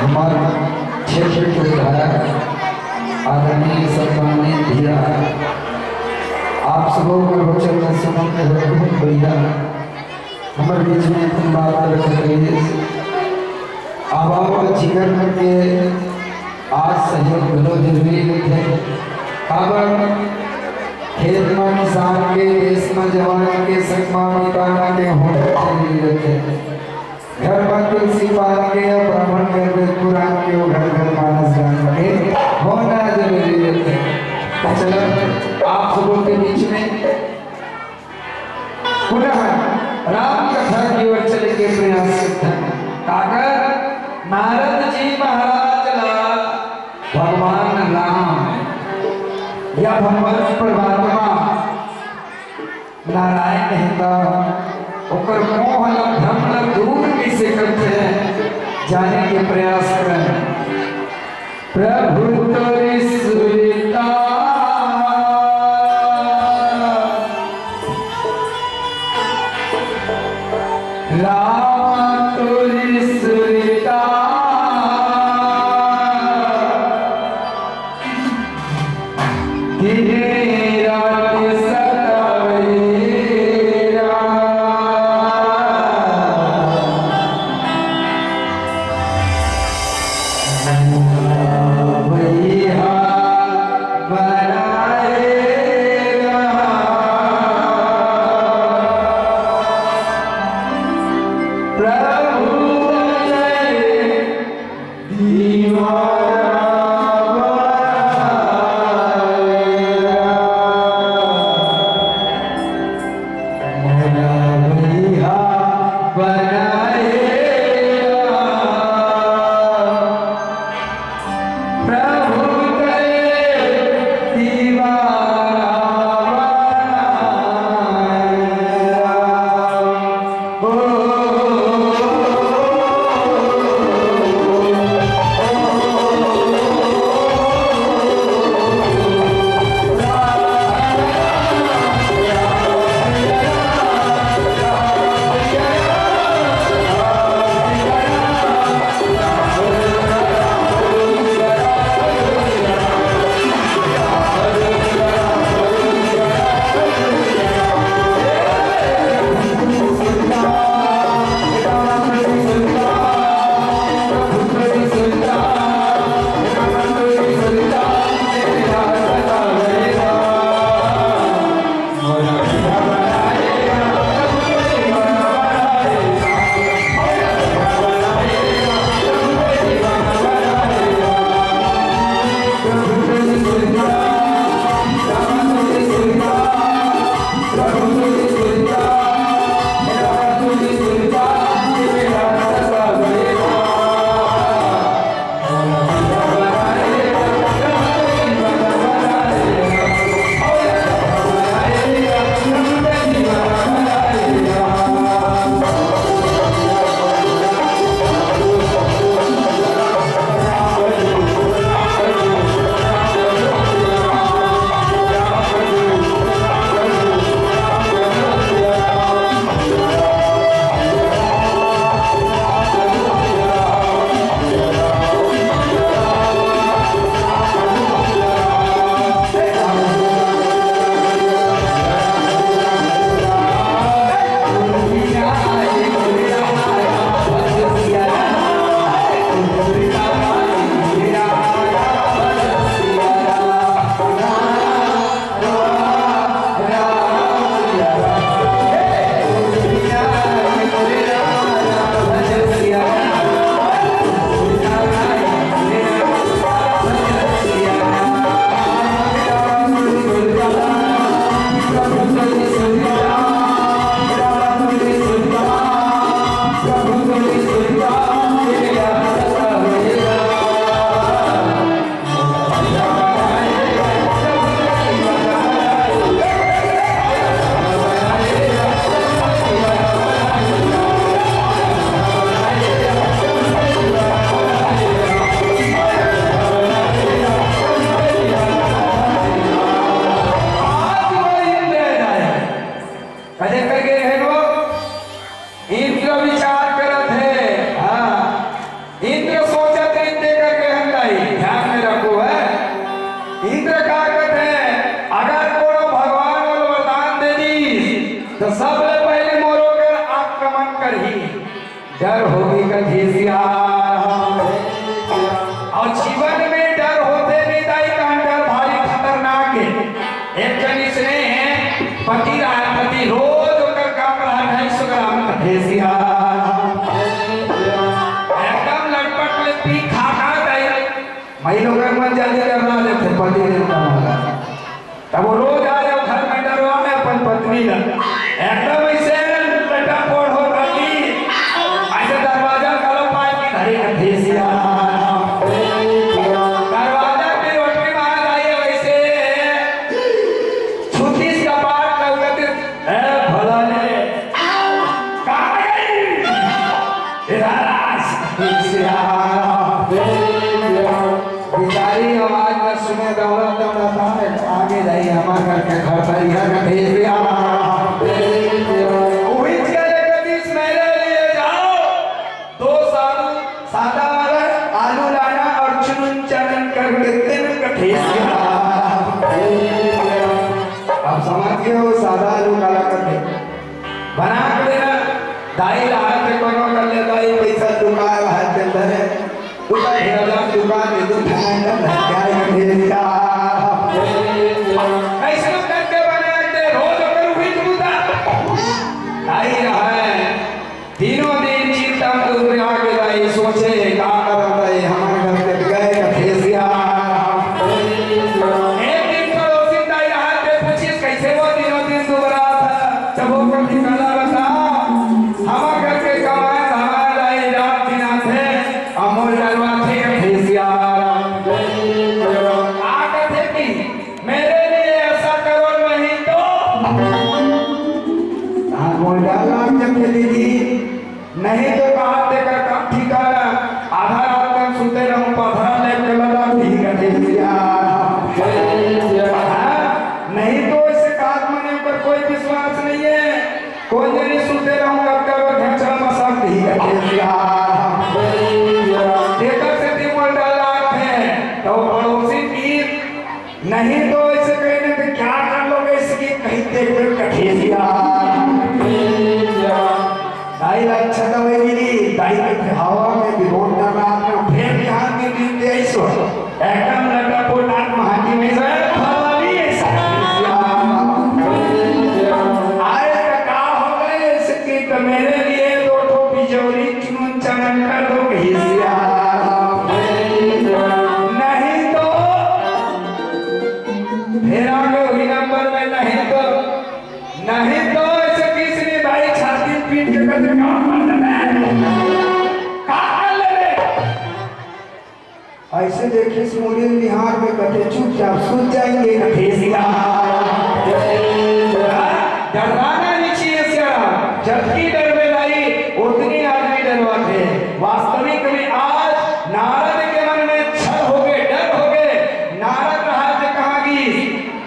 हमारा क्षेत्र के विधायक आदरणीय सम्मानित धिया आप सबों के वचन में सुन के बहुत बढ़िया हमारे बीच में अपनी बात रख रही आवाज का जिक्र करके आज सहयोग भलो जरूरी थे। अब खेत में किसान के देश में जवान के सकमा मिटाना के होने चाहिए थे। घर पर तुलसी पाल के ब्राह्मण के कुरान के घर घर मानस गान के होना जरूरी है। चलो आप सबों के बीच में पुनः राम कथा की ओर चले के प्रयास करते हैं। काकर नारद जी महाराज लाल भगवान राम या भगवान परमात्मा नारायण कहता ओकर मोह लग धर्म लग दूर कैसे करते हैं जाने के प्रयास करें। प्रभु तोरी सुरता राम तोरी सुरता कर ही डर होगी कठेसिया। और जीवन में डर होते भी दाई का डर भारी खतरनाक है। एक जन इसने पति रहा पति रोज होकर काम रहा 250 ग्राम कठेसिया एकदम लटपट में पी खा दाई महीनों का मन जल्दी करना देते पति ने कहा तब वो रोज आ जाओ घर में डरवा में अपन पत्नी ना एकदम ऐसे लटा फोड़ हो गई ऐसे दरवाजा कलो पाए की घड़ी कठेसिया दरवाजा पे रोटी मार आई वैसे छुट्टी का बात लगते ए भला ने कहां गई इधर कठेसिया बेचारी आवाज में सुने दौड़त दौड़त आगे जाइए हमारे घर के घर पर यह कठेसिया अब समझिए वो सादा आलू काला कर दे बना कर देना दाई हाथ में कोनो कर ले दाई पैसा दुकान हाथ के अंदर है दुकान हेरा दुकान में दुकान में क्या कठेसिया कैसे करके बनाते रोज कर हुई जुदा दाई रहा है तीनों दिन चिंता में आगे दाई सोचे का करता है हमारे घर के गए कठेसिया नहीं तो बात देकर काम ठिकाना आधा रात तक सुते रहूं पथरा लेके लगा ठीक है कठेसिया नहीं तो इस काट मने पर कोई विश्वास नहीं है कोई नहीं सुते रहूंगा कब घंटा मसा ठीक है कठेसिया देखकर से दिमाग डाला है तो पड़ोसी की नहीं तो इसे कहने पे क्या कर लोगे इसकी कहीं देख कठेसिया दाई अच्छा दवाई दाई के हवा में विरोध कर रहा है फिर बिहार में दिन दे ऐसो एकदम लगा पोटाट महाजी में से भवानी ऐसा आए का हो गए इसकी तो मेरे लिए दो ठो बिजौरी चुन चमन कर दो कहिसिया नहीं तो फिर आगे हुई नंबर में नहीं तो ऐसे किसने भाई छाती पीट के कर ऐसे देखिए मुड़ी बिहार में कटे चुपचाप सुन जाएंगे कठेसिया डरवाना नहीं चाहिए जबकि डर में लाई उतनी आदमी डरवाते वास्तविक में आज नारद के मन में छल हो गए डर हो गए नारद रहा थे कहाँ की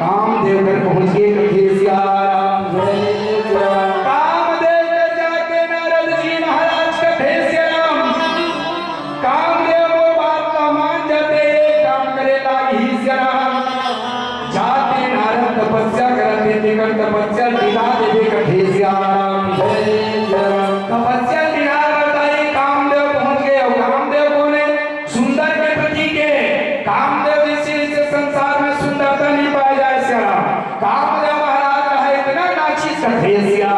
कामदेव घर पहुंच गए कठेसिया तपस्या दिला देवे कठेसिया तपस्या दिला बताई कामदेव पहुंच गए और कामदेव कौन है सुंदर के प्रति के कामदेव इस संसार में सुंदरता नहीं पाया जाए इसका कामदेव महाराज रहा इतना नाचिस कठेसिया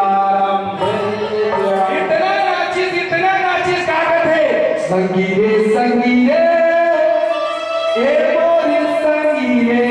इतना नाचिस का थे संगीरे संगीरे ए मोरी संगीरे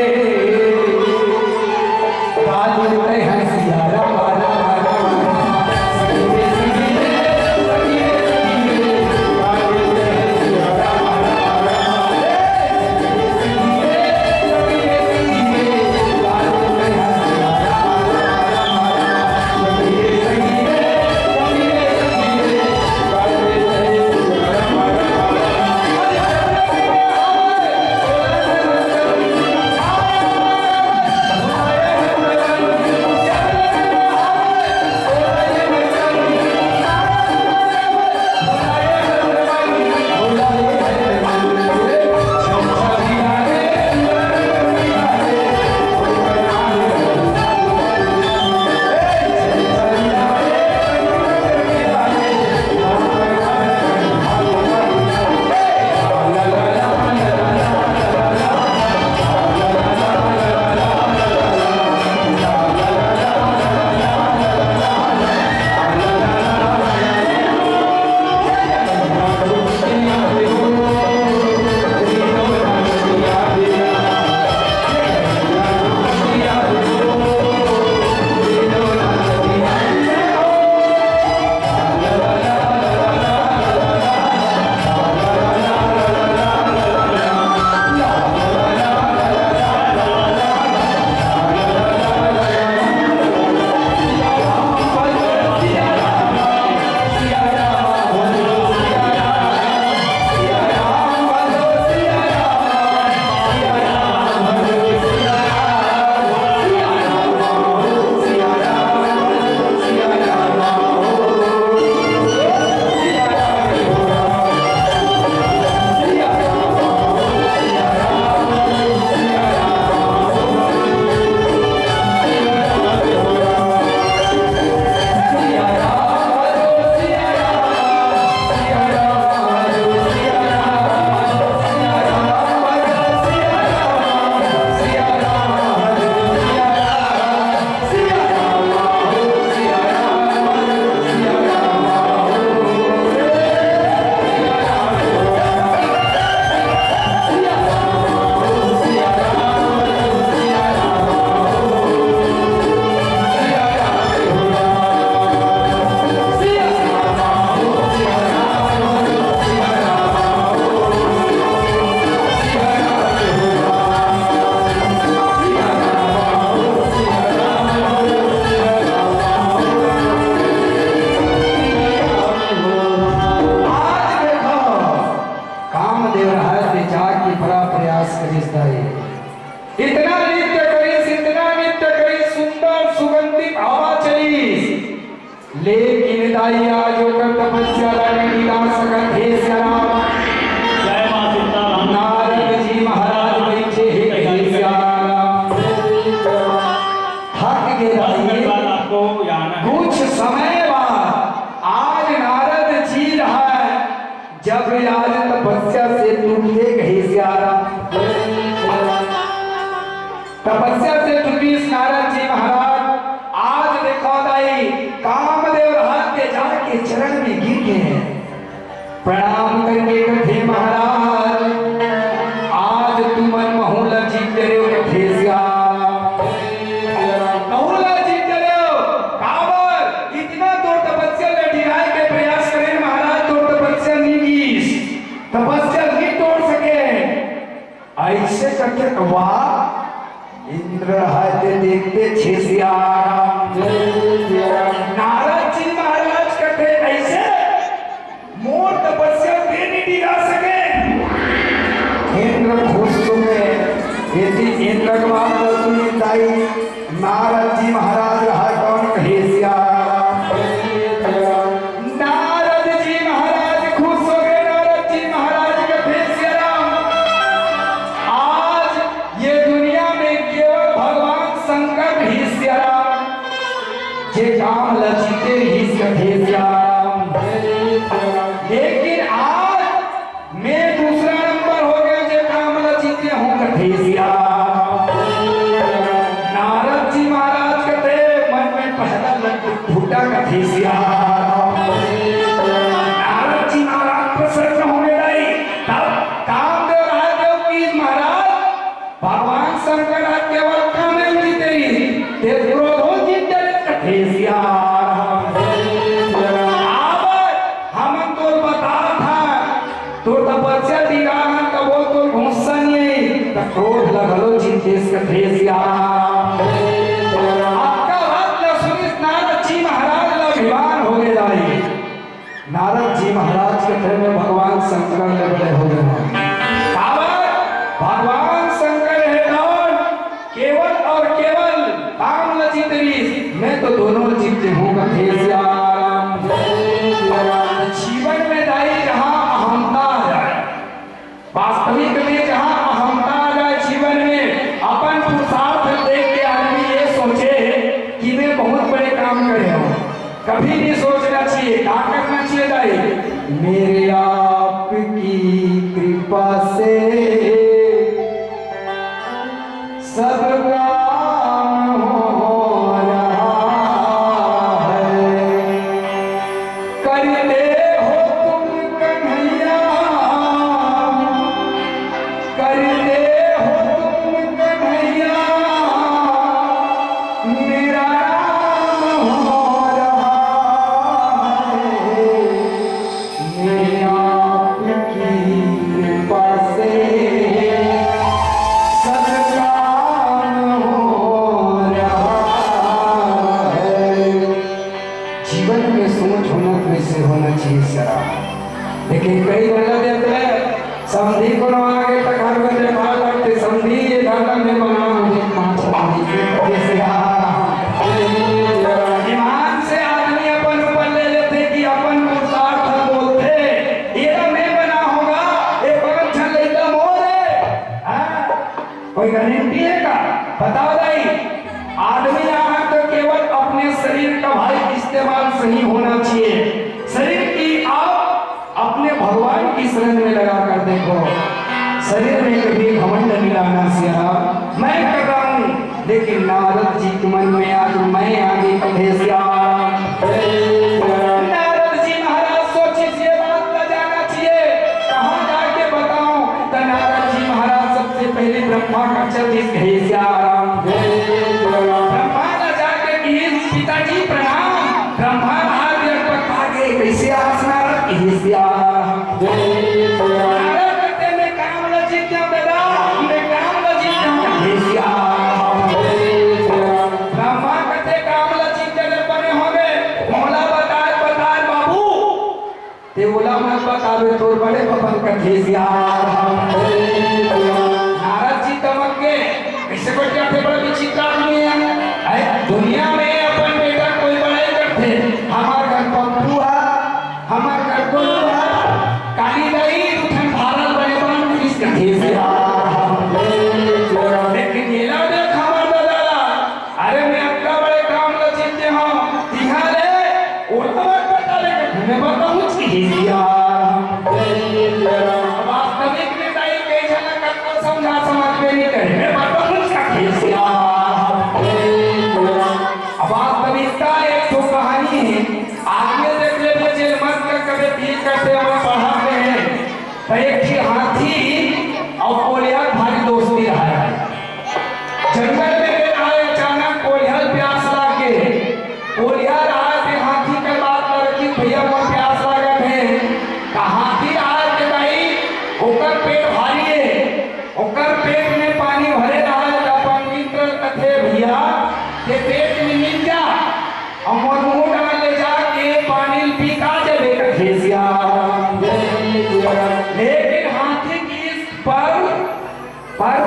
लेकिन दाई आज होकर तपस्या नहीं ला सकत हे श्याम। जय मां सीताराम। नारद जी महाराज बैठे हे श्याम, थक गए आपको यहाँ है। कुछ समय बाद आज नारद जी रहा है, जब आज तपस्या से टूटते गए श्याम, तपस्या से टूटी नारद जी महाराज आज देखो दाई कामदेव रात के जाके चरण में गिर गए हैं, प्रणाम करके कथे महाराज आज तुम मनमोहन जीत रहे हो कथे बहुला जीत रहे हो। काबर इतना तो तपस्या में डिगाए के प्रयास करें महाराज, तो तपस्या नहीं तपस्या नहीं तोड़ सके। ऐसे करके वाह इंद्र हाथे देखते छेसिया नारद जी महाराज कहते ऐसे मोर तपस्या पे नहीं डिगा सके। इंद्र खुश हो गए, यदि इंद्र की बात सुनी ताई नारद जी महाराज रहा कौन कहेसिया। नारद जी महाराज खुश हो गए, नारद जी महाराज कहते श्याम आज ये दुनिया में केवल भगवान शंकर ही श्याम जे काम लचीते ही कथे श्याम, लेकिन आज मैं दूसरा नंबर हो गया जे काम लचीते हूँ कथे श्याम। नारद जी महाराज कहते मन में पहला लड्डू फूटा कथे श्याम। नारद जी महाराज प्रसन्न होने लगे, तब कामदेव राजदेव की महाराज भगवान शंकर केवल कामेल जीते ही ते क्रोधो जीते कथे श्याम। हम तो बता था तो तपस्या दिगा कबो तो गुस्सा नहीं तो क्रोध लगलो जीते कथे श्याम। आपका बात न सुनी नारद जी महाराज अभिमान हो गए दाई। नारद जी महाराज के घर में भगवान शंकर ने बड़े हो गए। भगवान शंकर है कौन? केवल और केवल काम लचित मैं तो दोनों जीते हूँ कथे श्याम। जीवन में दाई जहाँ अहमता आ जाए, वास्तविक में जहाँ अहमता आ जाए जीवन में, अपन पुरुषार्थ देख के आदमी ये सोचे कि मैं बहुत बड़े काम करे हूँ, कभी नहीं सोचना चाहिए क्या करना चाहिए दाई मेरे आपकी कृपा से सब काम हो रहा है। करते हो तुम कन्हैया, करते हो तुम कन्हैया, मेरा नाम हो रहा है। मेरे आपकी कृपा से सब काम हो रहा है। जीवन में सोच होना कैसे होना चाहिए सरा, लेकिन कई गलत देते हैं समझी को आगे तक हर बंदे देखा करते समझी ये गाना में बना मुझे पांच कैसे ईमान से आदमी अपन ऊपर ले लेते कि अपन पुरुषार्थ बोलते ये मैं बना होगा ये पवन छल लेता मोरे कोई गारंटी है का बताओ भाई। आदमी यहाँ तो केवल अपने शरीर का भाई इस्तेमाल सही होना चाहिए, शरीर की आप अपने भगवान की शरण में लगा कर देखो, शरीर में कभी घमंड नहीं लाना सिया मैं कर रहा हूँ, लेकिन नारद जी के मन में आज मैं आगे कथे श्याम। नारद जी महाराज सोची ये बात बजाना चाहिए कहाँ जाके बताऊं, तो नारद जी महाराज सबसे पहले ब्रह्मा का चरित्र कहे श्याम। ब्रह्मा ने जाके कही पिताजी प्रणाम, ब्रह्मा हाथ अर्पण आगे कैसे आसना कहे श्याम। नारद कहते मैं काम लचित हूं दादा, मैं काम लचित हूं कहे श्याम। ब्रह्मा कहते काम लचित जगह बने होंगे, मौला बताए बाबू ते बोला मत बतावे तोर बड़े पपन कथे श्याम। नारद जी तमक के ऐसे को क्या थे बड़ा विचित्र आदमी है दुनिया में अपन बेटा कोई बड़ाई करते हमारे घर मैं बताऊं कि वास्तविक में दाई के झलक को समझा समझ में नहीं करे मैं बताऊं का वास्तविकता एक तो कहानी है आगे देख ले बच्चे मत कर कभी ठीक करते हुए पढ़ाते हैं तो एक ही हाथी और कोलिया भारी दोस्ती रहा है जंगल में गया अचानक कोलिया प्यास लागे कोलिया रहा है हाथी के बात कर कि भैया को प्यास लागत है का हाथी रहा है भाई ओकर पेट भारी है ओकर पेट में पानी भरे रहा है अपन मित्र कथे भैया के पेट में नीचे जा और मुंह डाल ले जाके पानी पी का जबे कथेसिया लेकिन हाथी की पर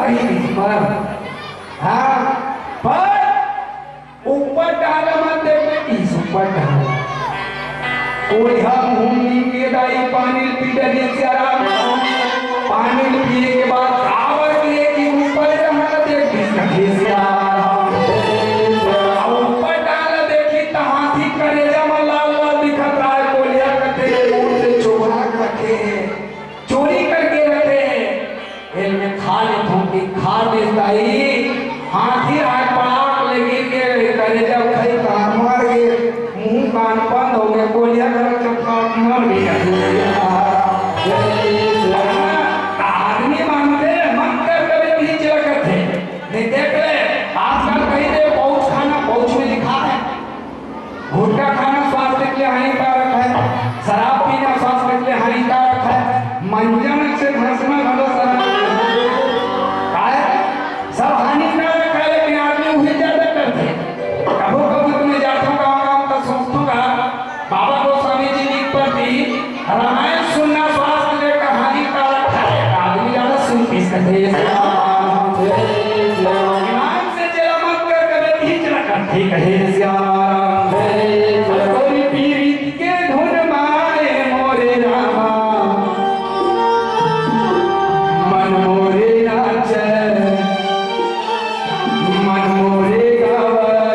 नहीं पर हाँ पर ऊपर डाल मत देखने इस ऊपर डाल कोई हम घूमने के दाई पानी पी डरिए से आराम पानी पीने के बाद आवर के कि ऊपर रहना देखने कथेसिया ऊपर डाल देखी तो हाथी करे जमा लाल लाल दिखत रहा है कोलिया कथे ऊँट से चोरा रखे चोरी करके रखे इनमें खा ले थोंकी खा देता ही हाथी रात पड़ाव लगी के करे जब खाई कान मार गए मुंह कान बंद हो गए कोलिया कर चपका मर गया आदमी मानते मन कर कभी नहीं चला थे नहीं देख ले आजकल कहीं दे पौच खाना पौच में लिखा है गुटखा खाना स्वास्थ्य के लिए हानिकारक है शराब पीना स्वास्थ्य के लिए हानिकारक है मंजन से घसना गलत सब हानिकारक है लेकिन आदमी वही ज्यादा करते कबो कबो तुम्हें जाता हूँ गाँव का सोचूंगा बाबा गोस्वामी जी की प्रति रामायण सुनना स्वास्थ्य के लिए हानिकारक है आदमी ज्यादा सुन किस करते ईमान से चला मत कर कभी खींच ना कर ठीक है कोई पीड़ित के धुन मारे मोरे रामा मन मोरे नाचे मन मोरे गावे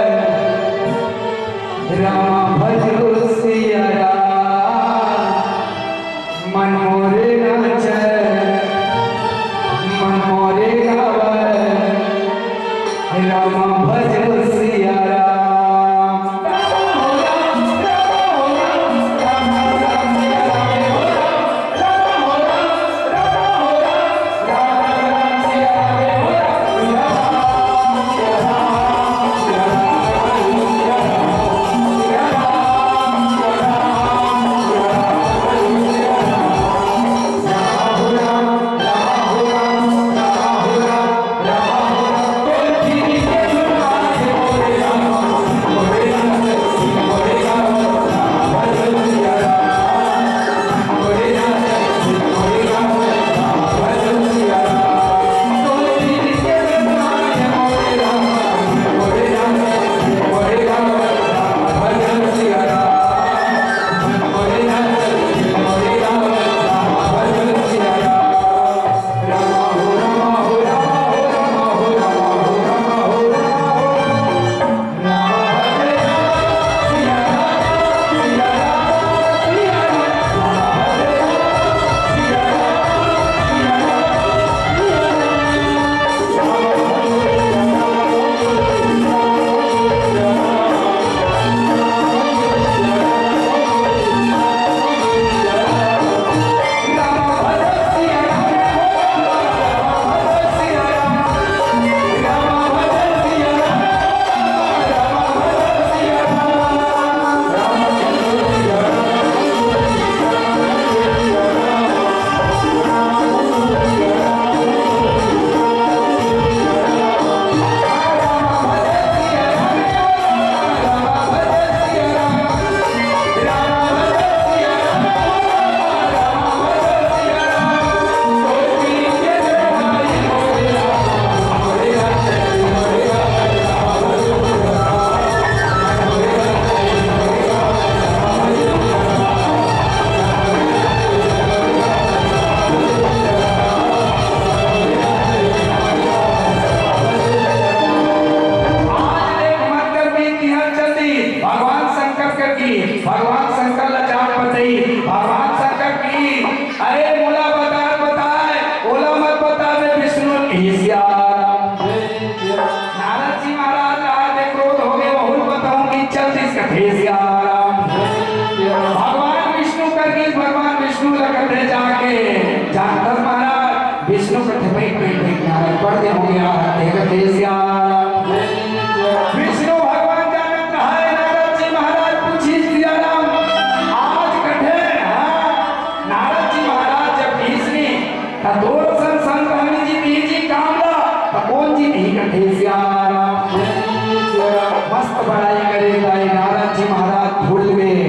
राम भजो सिया मन मोरे नाचे मन मोरे गावे राम भजो सिया राम कथे जाके जानतर महाराज विष्णु कथे भाई नारद पढ़ दे होंगे यार एक कथे श्याम विष्णु भगवान जानत है नारद जी महाराज पूछी सिया राम आज कथे नारद जी महाराज जब भीष्मी का दो संत हमें जी तीजी कामला तो कौन जी नहीं कथे श्याम मस्त बड़ाई करेगा नारद जी महाराज भूल गए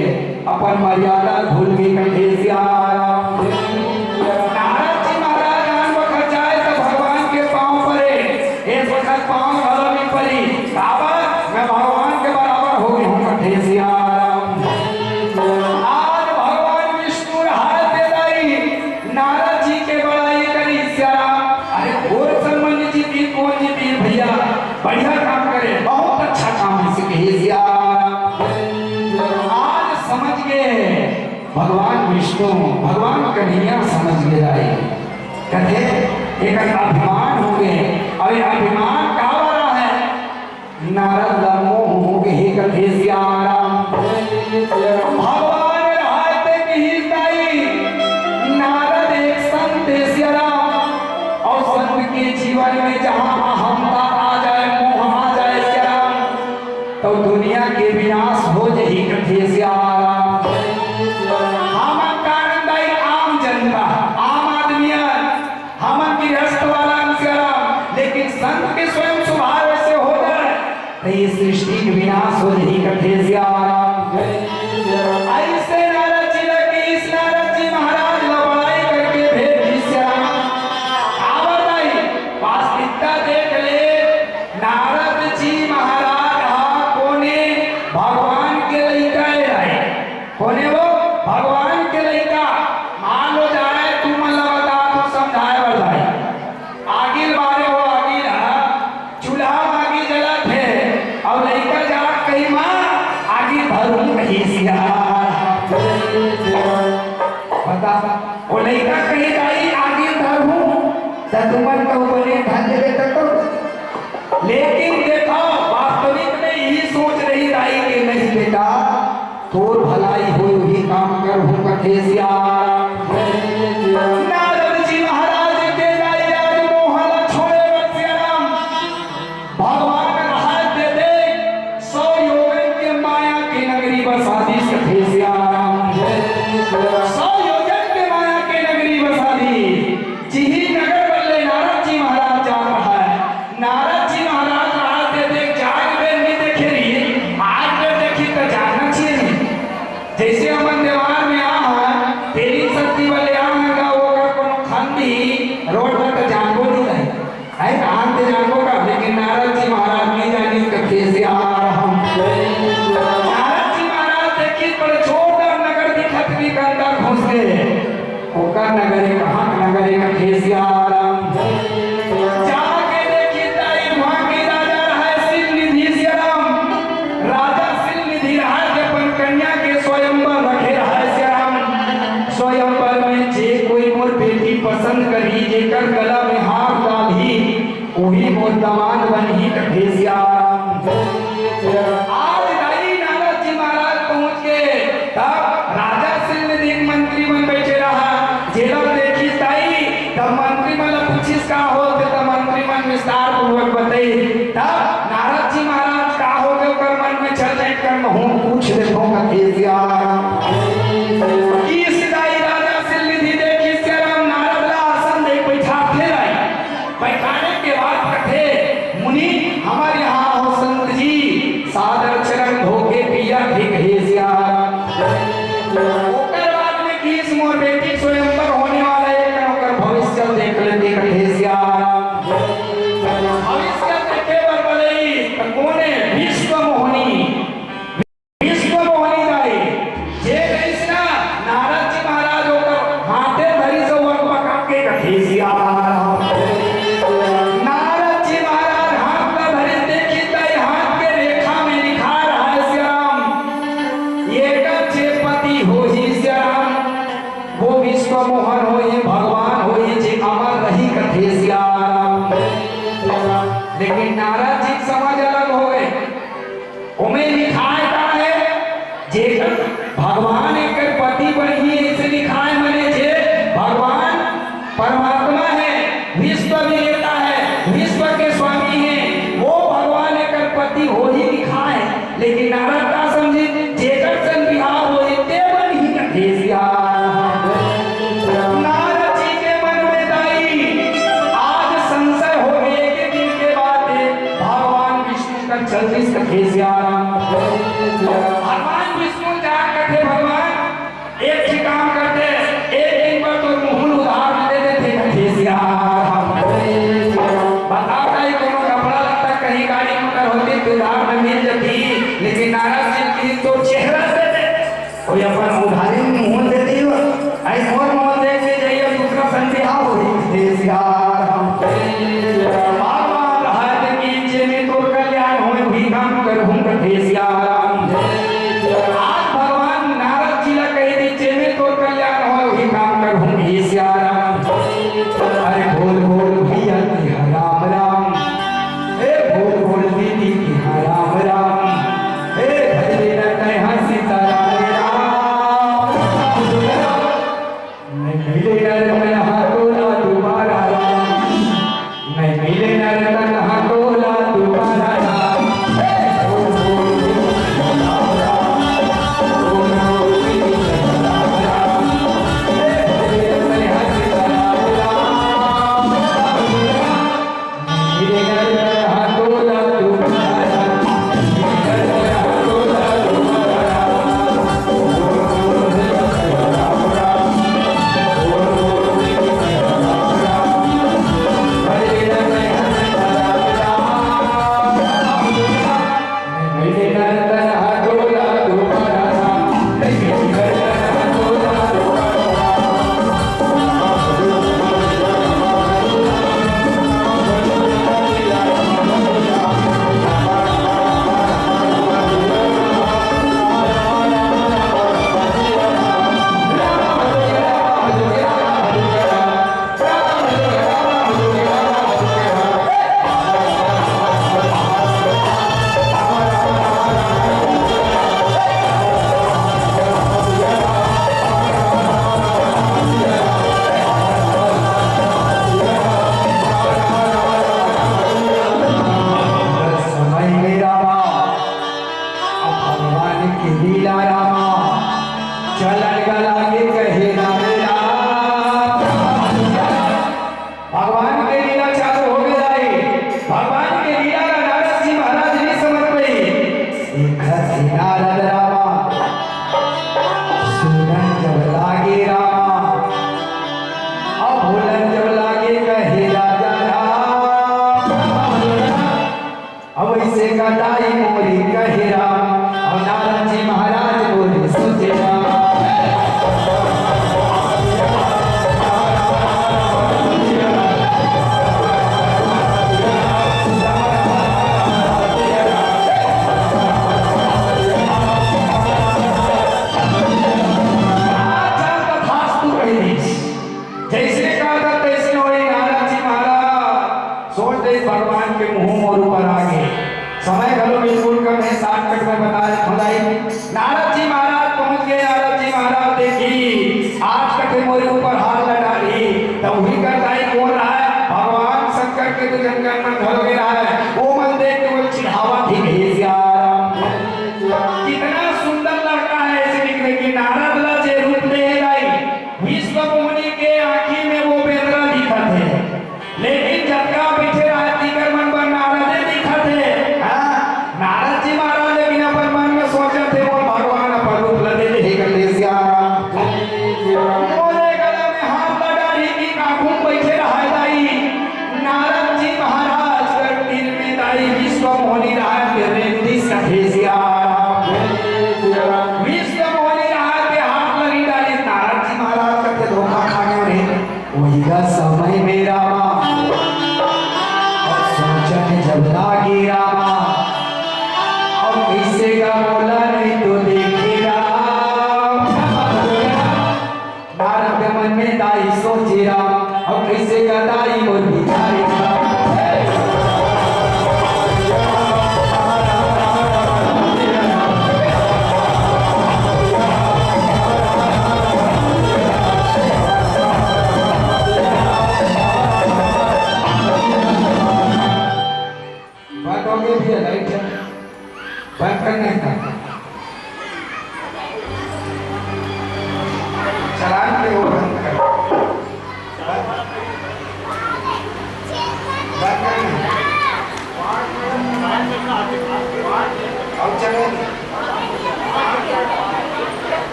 अपन मर्यादा भूल गई कथे श्याम नारद जी महाराज आन वक्त जाए तो भगवान के पांव पड़े इस वक्त पांव गला में पड़ी बाबा मैं भगवान के बराबर हो गई हूँ कथे श्याम आज भगवान विष्णु हाथ दे दाई नारद जी के बड़ाई करी श्याम अरे घोर संबंध जी तीन कौन जी तीन भैया बढ़िया काम करे बहुत अच्छा काम है कहे श्याम आज समझ गए भगवान विष्णु भगवान कन्हैया समझ गए राय कहते एक अभिमान हो गए और ये अभिमान का वाला है नारद मोह हो गए कथे श्याम भगवान रहते की दाई नारद एक संत श्याम और संत के जीवन में जहां अहमता आ जाए मोह आ जाए श्याम तो दुनिया के विनाश हो जाही कथे श्याम हमन कारण दाई आम जनता आम आदमी हमन की रस्त वाला श्याम लेकिन संत के स्वयं स्वभाव से हो जाए तो ये सृष्टि के विनाश हो जाही कथे श्याम ऐसे नारद जी लगे इस नारद जी महाराज लड़ाई करके भेज श्याम आवताई वास्तविकता देख ले नारद जी महाराज कोने भगवान के लइका है कोने वो भगवान के लइका मान लो जाए तू मला बता तो समझाए बताए आगिल मारे हो आगिल चूल्हा आगी जला थे और लइका जा कहीं मां आगी भरूं कहीं सिया बता वो लइका कहीं जाई आगी धरूं त तुमन को बने ढंग दे तक लेकिन देखो वास्तविक में यही सोच रही दाई के नहीं बेटा तोर भलाई हो ही काम कर हूं कथे श्याम नारद जी महाराज के दाई आज मोहन छोड़े श्याम भगवान हाथ दे दे 100 योगन के माया की नगरी बसा दी कथे श्याम 100 योगन के माया की नगरी बसा दी जिही नगर बल्ले नारद जी महाराज जा रहा है नारद जी महाराज हाथ दे दे जाग में नहीं देखे रही आज में देखी तो जाना चाहिए जैसे हमन देवार में आ तेरी शक्ति वाले आएगा वो का कोनो खंडी रोड पर तो जानबो नहीं रहे है आन ते जानबो का लेकिन नारद जी महाराज नहीं जानी कथे से आ हम नारद जी महाराज देखी पर छोटा नगर दिखत भी अंदर घुस गए ओकर नगर है कहां नगर है कथे से आ जाके देखी ताई वहां के राजा है सिंहनिधि श्याम राजा सिंहनिधि रहा के अपन कन्या के स्वयंवर रखे रहा श्याम स्वयंवर में जे कोई मोर बेटी पसंद करी जेकर गला में हार डाली वही मोर दामाद बनही कथे श्याम आज दाई नारद जी महाराज पहुंच गए तब राजा सिंहनिधि मंत्री बन बैठे रहा जेला देखी ताई तब मंत्री मन पूछिस का हो तो मंत्री मन विस्तार पूर्वक बताई तब नारद जी महाराज का हो गए कर मन में चल जाए कर हूं पूछ देखो कथे श्याम इस दाई राजा सिंहनिधि देखी श्याम नारद ला आसन देख बैठा फिर आई बैठाने के बाद कथे मुनि हमारे यहाँ हो संत जी सादर चरण धोके पिया ठीक है श्याम ओकर बाद में किस मोर बेटी स्वयंवर होने वाला है ओकर भविष्य देख लेते कथे श्याम भविष्य देखे बर बोले कोने विश्व मोहनी दाई जे कृष्णा नारद जी महाराज ओकर हाथे धरी से वर पका के कथे श्याम नारद जी महाराज हाथ में धरे देखी ताई हाथ के रेखा में लिखा रहा है श्याम ये कच्चे पति हो ही श्याम वो विश्व मोहन हो ये भगवान हो ये जे अमर रही कथे श्याम लेकिन नारद जी समझ अलग हो गए उमे लिखा है जे भगवान एक पति बनी ऐसे लिखा है मैंने जे जे में तो कल्याण हो वही काम कर हूँ हे सियारा। अरे बोल बोल भैया तिहा राम राम, हे बोल बोल दीदी तिहा राम राम, हे भजले न कह सीता राम राम। नहीं मिले नर तन हाथोला तुम्हारा राम, नहीं मिले नर तन हाथोला तुम्हारा राम।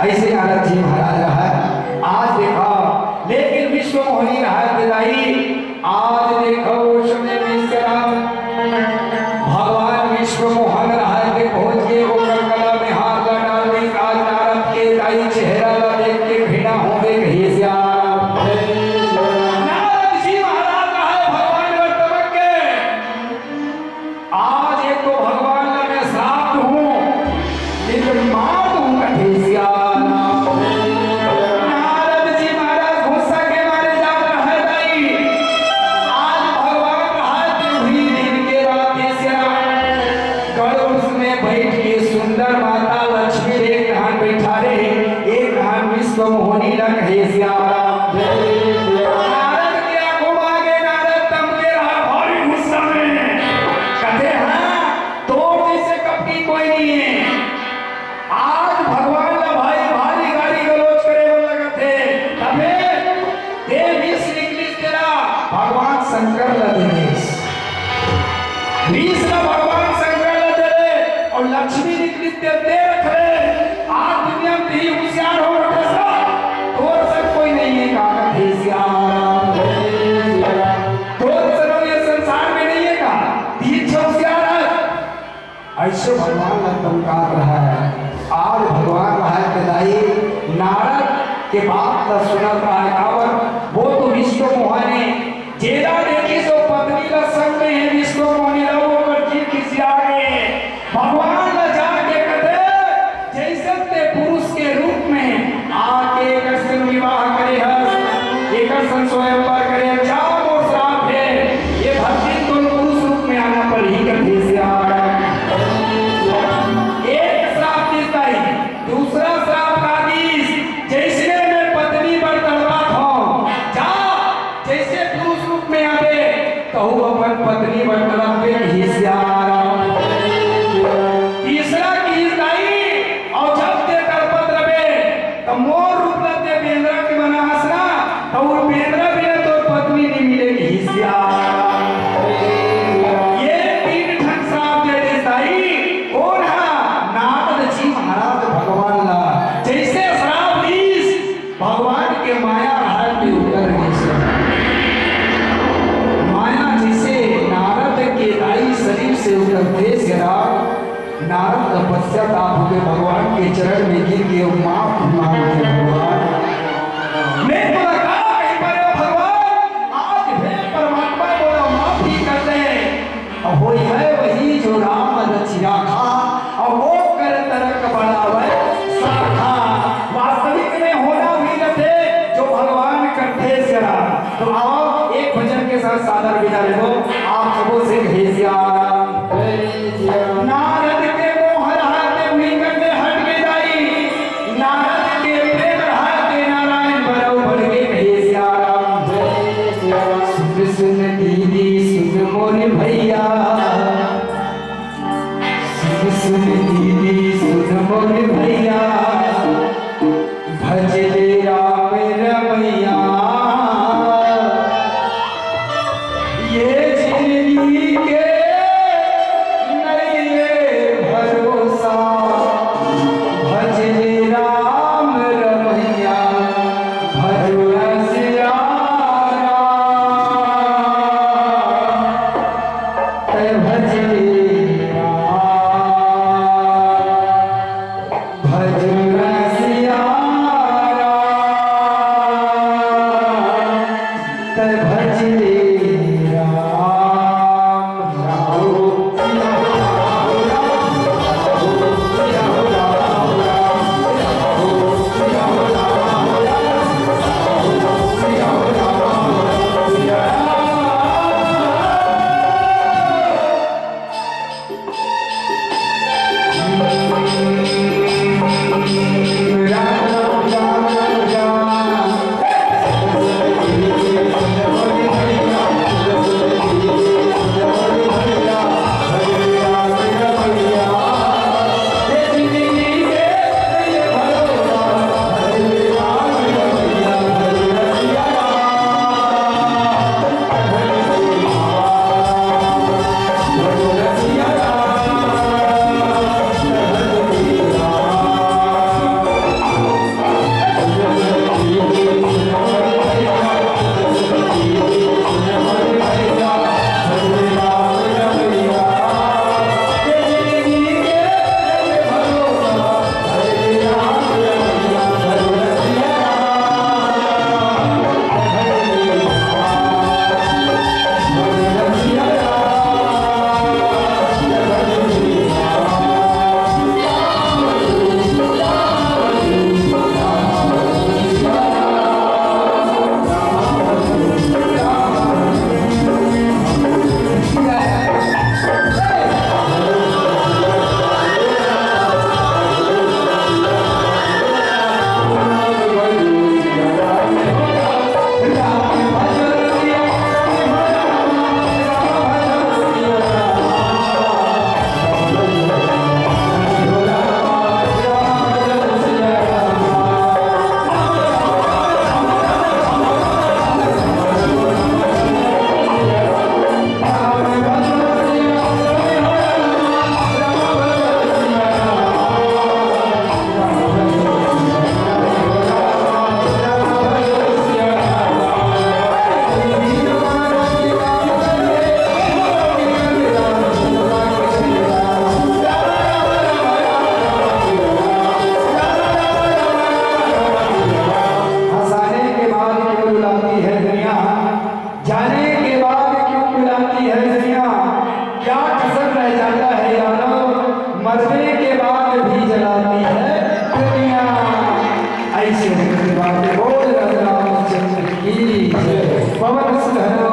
ऐसे नारद जी महाराज रहा आज देखो, लेकिन विश्व मोहिनी रहा दिलाई। आज देखो समय भगवान विश्व मोहन रहा के पहुंच के वो कलकला में हाथ लगा दी। आज नारद के दाई चेहरा देख के घृणा हो गई। नारद जी महाराज रहा भगवान वर्तमान के। आज एक तो भगवान मैं श्राप हूँ, लेकिन मार दूंगा विश्व मोहनी न कहे सियाराम। नारद की आंखों में आगे नारद तम के रहा भारी गुस्सा में, कहते हाँ तोड़ जैसे कपटी कोई नहीं है। आज भगवान ला भाई भारी गाली गलौज करे वो लगा थे, तबे देवी निकली तेरा भगवान शंकर ला दिनेश, बीस ला भगवान शंकर ला दे और लक्ष्मी निकली दे रख रहे। आज दुनिया में तेरी होशियार हो रखे सब तोर सब कोई नहीं है, काका थे सियाराम तोर सब ये संसार में नहीं है का तीन छह होशियार है। ऐसे भगवान ला धमकार रहा है। आज भगवान रहा है कदाई नारद के बात का सुना था कावर वो तो विश्व मोहने जेला देखी सो पत्नी का संग में है विश्व मोहने लोगों पर जीव किसी आगे भगवान ला जाके कहते जैसे ते पुरुष के रूप में आके एक संग विवाह करे हस एक संग स्वयंवर करे जाओ और श्राप है ये भक्ति तो पुरुष रूप में आना पर ही करते से आ दूसरा श्राप का आदेश जैसे मैं पत्नी पर तलवार हूं जा जैसे पुरुष रूप में आवे कहू अपन पत्नी पर तलवार पे हिस्साराम। तीसरा की दाई और जब ते तड़पत रहे तो मोर रूप लेते बेंद्रा के बना हंसना तो वो बेंद्रा भी है तो पत्नी नहीं मिलेगी हिस्साराम। ये तीन ठन श्राप दे दे दाई कौन है नारद जी महाराज भगवान ला जैसे श्राप दीस भगवान के माया हार में उतर गई माया जैसे नारद के दाई शरीर से उतरते नारद तपस्या ताप हुए भगवान के चरण में गिर के माफ मांगते भगवान मैं तो लगा कहीं पर भगवान आज है परमात्मा बोला माफी कर दे और वही है वही जो राम रचिया था और वो कर तरक बढ़ावे साखा वास्तविक में होना भी न थे जो भगवान करते जरा। तो आओ एक भजन के साथ सादर विदा ले दो आप सबों से भेजिया नारद के मोह रहते हुई करते हट के जाई नारद के प्रेम रहते नारायण बरौ भर के भेजिया सुन सुन दीदी सुन मोर भैया सुन दीदी सुन मोर भैया भजले राम रमैया ये जिंदगी के नये भरोसा भजले राम रमैया भरोसा भजले से बातें बोल रामचंद्र की जय। पवन सुधरो